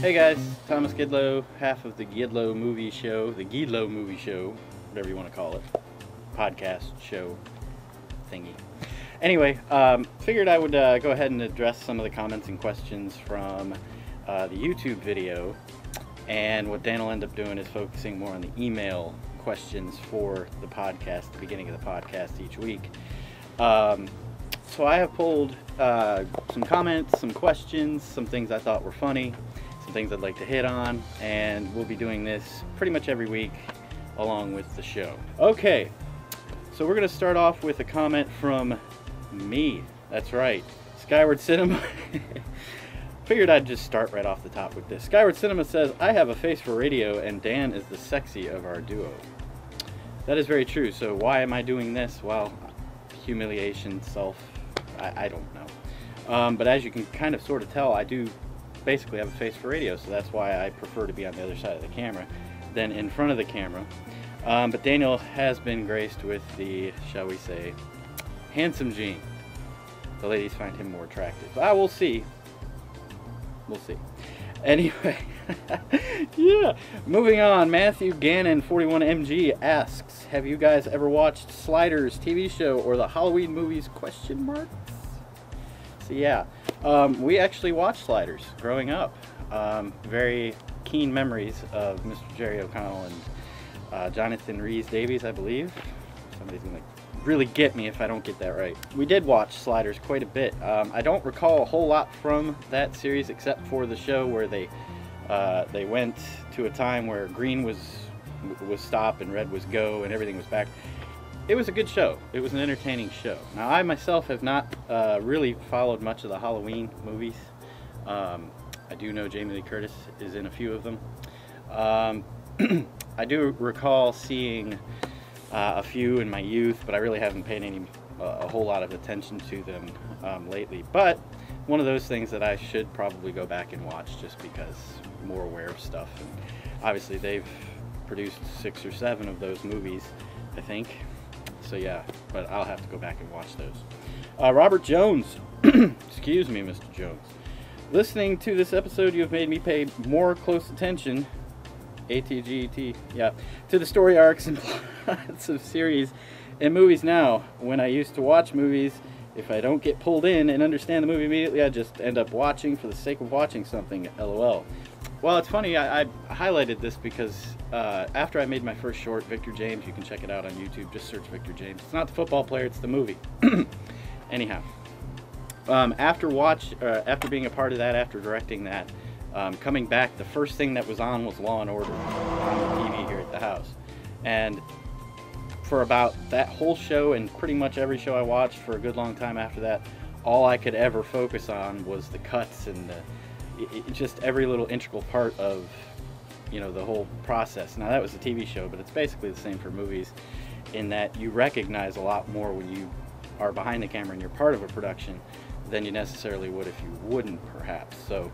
Hey guys, Thomas Gidlow, half of the Gidlow movie show, whatever you want to call it, podcast show thingy. Anyway, figured I would go ahead and address some of the comments and questions from the YouTube video, and what Dan will end up doing is focusing more on the email questions for the podcast, the beginning of the podcast each week. So I have pulled some comments, some questions, some things I thought were funny, some things I'd like to hit on, and we'll be doing this pretty much every week along with the show. Okay, so we're going to start off with a comment from me. That's right, Skyward Cinema. Figured I'd just start right off the top with this. Skyward Cinema says, I have a face for radio and Dan is the sexy of our duo. That is very true. So why am I doing this? Well, humiliation, I don't know. But as you can kind of sort of tell, I do basically have a face for radio, so that's why I prefer to be on the other side of the camera than in front of the camera. But Daniel has been graced with the, shall we say, handsome gene. The ladies find him more attractive. We'll see. We'll see. Anyway, yeah. Moving on, Matthew Gannon, 41MG asks, have you guys ever watched Sliders TV show or the Halloween movies, ? So yeah, we actually watched Sliders growing up. Very keen memories of Mr. Jerry O'Connell and Jonathan Rhys-Davies, I believe. Somebody's gonna really get me if I don't get that right. We did watch Sliders quite a bit. I don't recall a whole lot from that series except for the show where they went to a time where green was stop and red was go and everything was back. It was a good show. It was an entertaining show. Now I myself have not really followed much of the Halloween movies. I do know Jamie Lee Curtis is in a few of them. I do recall seeing a few in my youth, but I really haven't paid a whole lot of attention to them lately. But one of those things that I should probably go back and watch just because I'm more aware of stuff. And obviously they've produced 6 or 7 of those movies, I think. So yeah, but I'll have to go back and watch those. Robert Jones, excuse me, Mr. Jones. Listening to this episode, you have made me pay more close attention, ATGT, yeah, to the story arcs and plots of series and movies now. When I used to watch movies, if I don't get pulled in and understand the movie immediately, I just end up watching for the sake of watching something, LOL. Well, it's funny, I highlighted this because after I made my first short, Victor James, you can check it out on YouTube, just search Victor James. It's not the football player, it's the movie. Anyhow, after being a part of that, after directing that, coming back, the first thing that was on was Law & Order on the TV here at the house. And for about that whole show and pretty much every show I watched for a good long time after that, all I could ever focus on was the cuts and just every little integral part of, you know, the whole process. Now that was a TV show, but it's basically the same for movies in that you recognize a lot more when you are behind the camera and you're part of a production than you necessarily would if you wouldn't, perhaps. So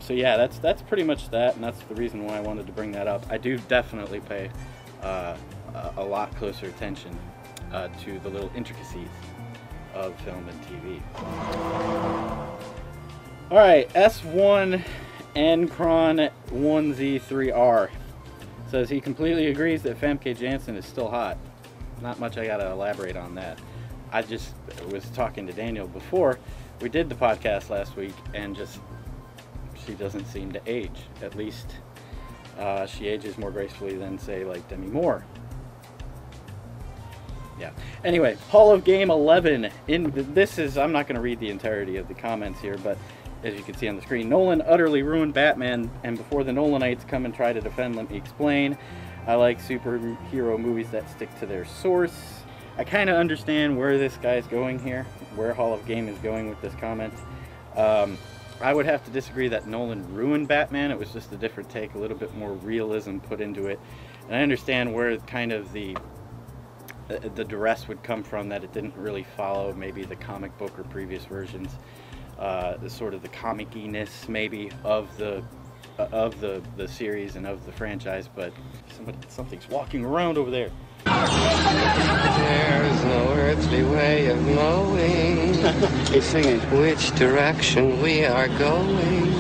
yeah, that's pretty much that, and that's the reason why I wanted to bring that up. I do definitely pay a lot closer attention to the little intricacies of film and TV. All right, S1 Encron 1Z3R says he completely agrees that Famke Janssen is still hot. Not much I gotta elaborate on that. I just was talking to Daniel before we did the podcast last week, and she doesn't seem to age. At least she ages more gracefully than, say, like Demi Moore. Yeah. Anyway, Hall of Game 11. I'm not going to read the entirety of the comments here, but as you can see on the screen, Nolan utterly ruined Batman, and before the Nolanites come and try to defend, let me explain. I like superhero movies that stick to their source. I kind of understand where this guy's going here, where Hall of Game is going with this comment. I would have to disagree that Nolan ruined Batman. It was just a different take, a little bit more realism put into it. And I understand where kind of the duress would come from, that it didn't really follow maybe the comic book or previous versions. The sort of the comic-iness maybe of the series and of the franchise, but something's walking around over there. There's no earthly way of knowing He's singing which direction we are going.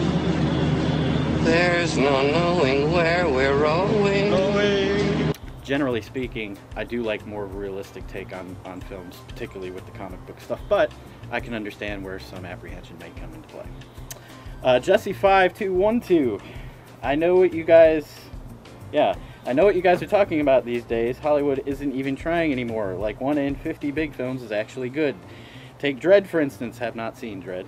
There's no knowing where we're going. Generally speaking, I do like more of a realistic take on films, particularly with the comic book stuff, but I can understand where some apprehension may come into play. Jesse5212, I know what you guys are talking about these days. Hollywood isn't even trying anymore. Like 1 in 50 big films is actually good. Take Dredd, for instance. Have not seen Dredd.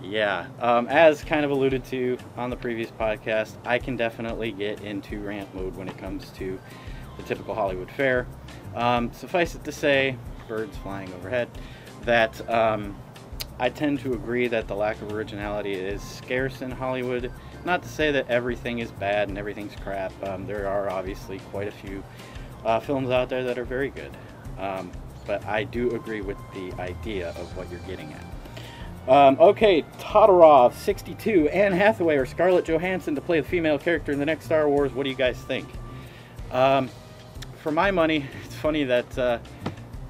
Yeah, as kind of alluded to on the previous podcast, I can definitely get into rant mode when it comes to the typical Hollywood fare. Suffice it to say, birds flying overhead, that I tend to agree that the lack of originality is scarce in Hollywood. Not to say that everything is bad and everything's crap. There are obviously quite a few films out there that are very good. But I do agree with the idea of what you're getting at. Okay, Todorov, 62, Anne Hathaway or Scarlett Johansson to play the female character in the next Star Wars. What do you guys think? For my money, it's funny that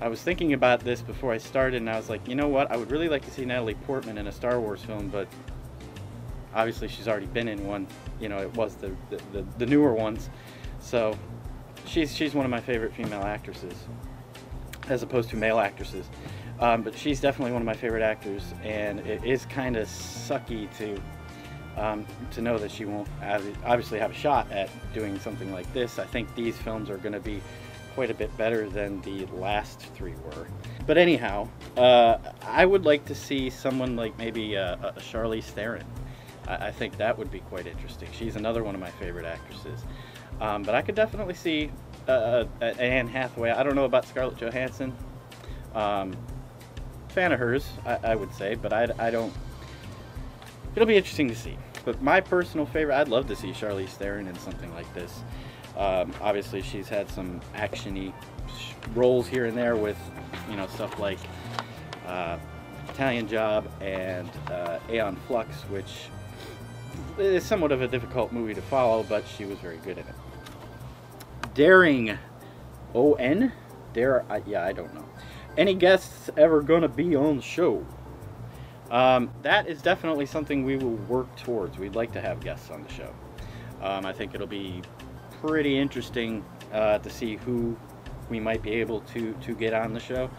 I was thinking about this before I started, and I was like, you know what? I would really like to see Natalie Portman in a Star Wars film, but obviously she's already been in one. You know, it was the newer ones. So she's one of my favorite female actresses, as opposed to male actresses. But she's definitely one of my favorite actors, and it is kind of sucky to know that she won't obviously have a shot at doing something like this. I think these films are going to be quite a bit better than the last 3 were. But anyhow, I would like to see someone like maybe a Charlize Theron. I think that would be quite interesting. She's another one of my favorite actresses. But I could definitely see Anne Hathaway. I don't know about Scarlett Johansson. Fan of hers, I would say, but I don't. It'll be interesting to see. But my personal favorite, I'd love to see Charlize Theron in something like this. Obviously, she's had some action-y roles here and there with, you know, stuff like Italian Job and Aeon Flux, which is somewhat of a difficult movie to follow, but she was very good in it. Daring, O-N? Yeah, I don't know. Any guests ever gonna be on the show? That is definitely something we will work towards. We'd like to have guests on the show. I think it'll be pretty interesting to see who we might be able to get on the show.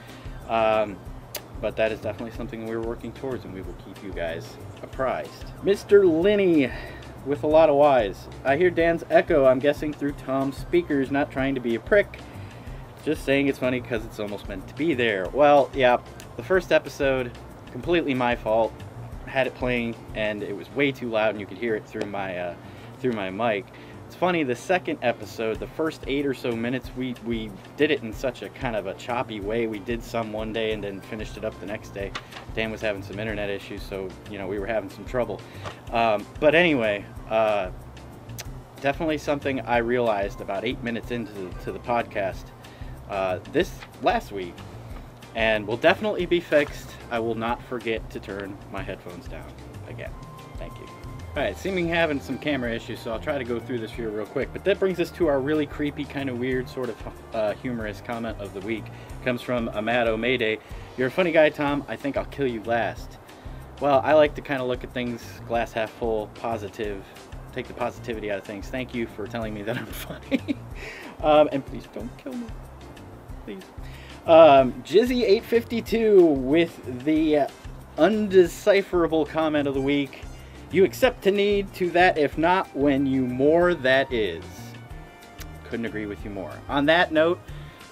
But that is definitely something we're working towards, and we will keep you guys apprised. Mr. Linney with a lot of Y's. I hear Dan's echo, I'm guessing through Tom's speakers, not trying to be a prick. Just saying it's funny because it's almost meant to be there. Well, yeah, the first episode, completely my fault. Had it playing and it was way too loud and you could hear it through my mic. It's funny, the second episode, the first 8 or so minutes, we did it in such a kind of a choppy way. We did some one day and then finished it up the next day. Dan was having some internet issues, so, you know, we were having some trouble. But anyway, definitely something I realized about 8 minutes into the podcast this last week, and will definitely be fixed. I will not forget to turn my headphones down again. Thank you. Alright, seeming having some camera issues, so I'll try to go through this here real quick. But that brings us to our really creepy, kind of weird, sort of humorous comment of the week. It comes from Amado Mayday. You're a funny guy, Tom. I think I'll kill you last. Well, I like to kind of look at things glass half full, positive, take the positivity out of things. Thank you for telling me that I'm funny. And please don't kill me. Please. Jizzy852 with the undecipherable comment of the week. You accept to need to that, if not, when you more that is. Couldn't agree with you more. On that note,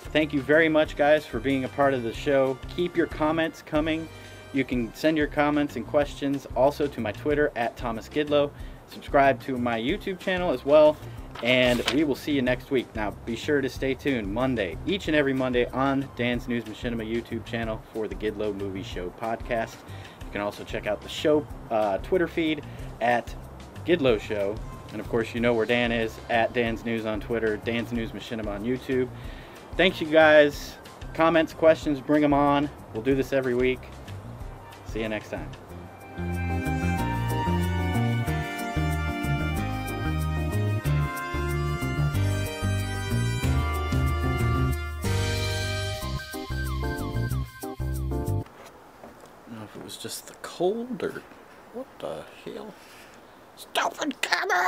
thank you very much, guys, for being a part of the show. Keep your comments coming. You can send your comments and questions also to my Twitter at Thomas Gidlow. Subscribe to my YouTube channel as well. And we will see you next week. Now, be sure to stay tuned Monday, each and every Monday on Dan's News Machinima YouTube channel for the Gidlow Movie Show podcast. You can also check out the show Twitter feed at Gidlow Show. And of course, you know where Dan is, at Dan's News on Twitter, Dan's News Machinima on YouTube. Thanks, you guys. Comments, questions, bring them on. We'll do this every week. See you next time. Just the cold, or what the hell? Stupid camera!